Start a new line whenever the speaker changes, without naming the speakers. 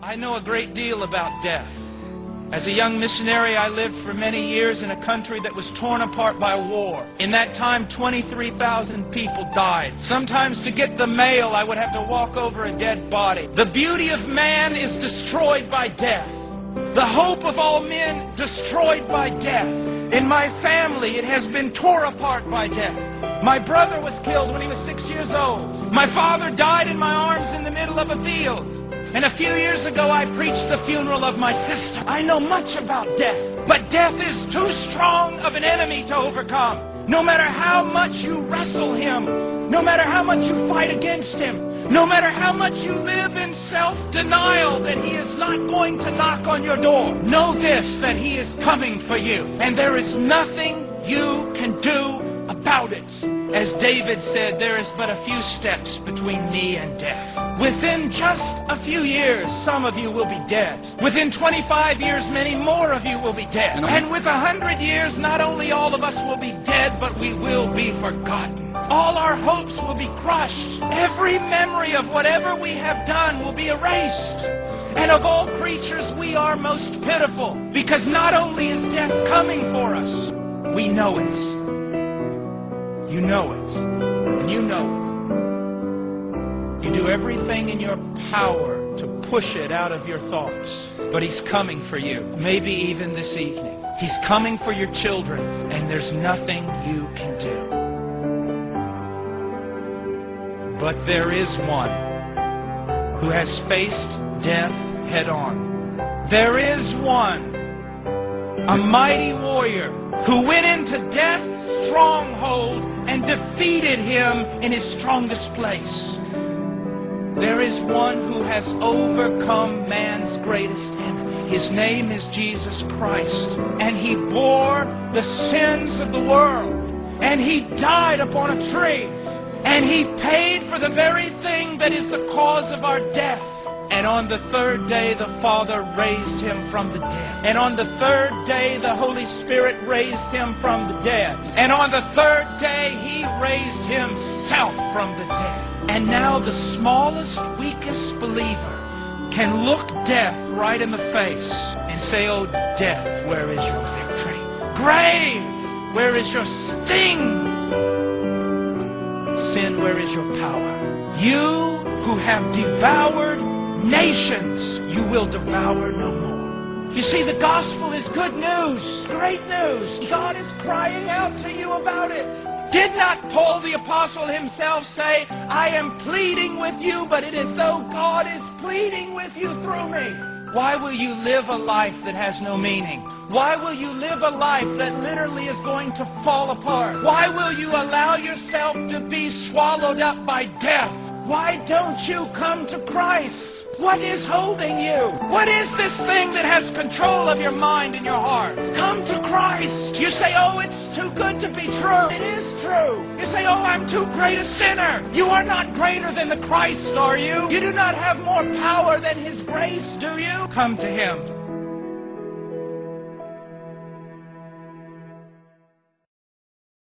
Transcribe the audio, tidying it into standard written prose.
I know a great deal about death. As a young missionary, I lived for many years in a country that was torn apart by war. In that time, 23,000 people died. Sometimes to get the mail, I would have to walk over a dead body. The beauty of man is destroyed by death. The hope of all men destroyed by death. In my family, it has been torn apart by death. My brother was killed when he was 6 years old. My father died in my arms in the middle of a field. And a few years ago, I preached the funeral of my sister. I know much about death, but death is too strong of an enemy to overcome. No matter how much you wrestle him, no matter how much you fight against him, no matter how much you live in self-denial that he is not going to knock on your door, know this, that he is coming for you. And there is nothing you can do about it. As David said, there is but a few steps between me and death. Within just a few years, some of you will be dead. Within 25 years, many more of you will be dead. And with 100 years, not only all of us will be dead, but we will be forgotten. All our hopes will be crushed. Every memory of whatever we have done will be erased. And of all creatures, we are most pitiful, because not only is death coming for us, we know it. You know it, and you know it. You do everything in your power to push it out of your thoughts. But he's coming for you, maybe even this evening. He's coming for your children, and there's nothing you can do. But there is one who has faced death head on. There is one, a mighty warrior, who went into death's stronghold and defeated him in his strongest place. There is one who has overcome man's greatest enemy. His name is Jesus Christ. And he bore the sins of the world. And he died upon a tree. And he paid for the very thing that is the cause of our death. And on the third day, the Father raised him from the dead. And on the third day, the Holy Spirit raised him from the dead. And on the third day, he raised himself from the dead. And now the smallest, weakest believer can look death right in the face and say, "Oh, death, where is your victory? Grave, where is your sting? Sin, where is your power? You who have devoured nations, you will devour no more." You see, the gospel is good news, great news. God is crying out to you about it. Did not Paul the apostle himself say, "I am pleading with you, but it is though God is pleading with you through me"? Why will you live a life that has no meaning? Why will you live a life that literally is going to fall apart? Why will you allow yourself to be swallowed up by death? Why don't you come to Christ? What is holding you? What is this thing that has control of your mind and your heart? Come to Christ. You say, "Oh, it's too good to be true." It is true. You say, "Oh, I'm too great a sinner." You are not greater than the Christ, are you? You do not have more power than his grace, do you? Come to him.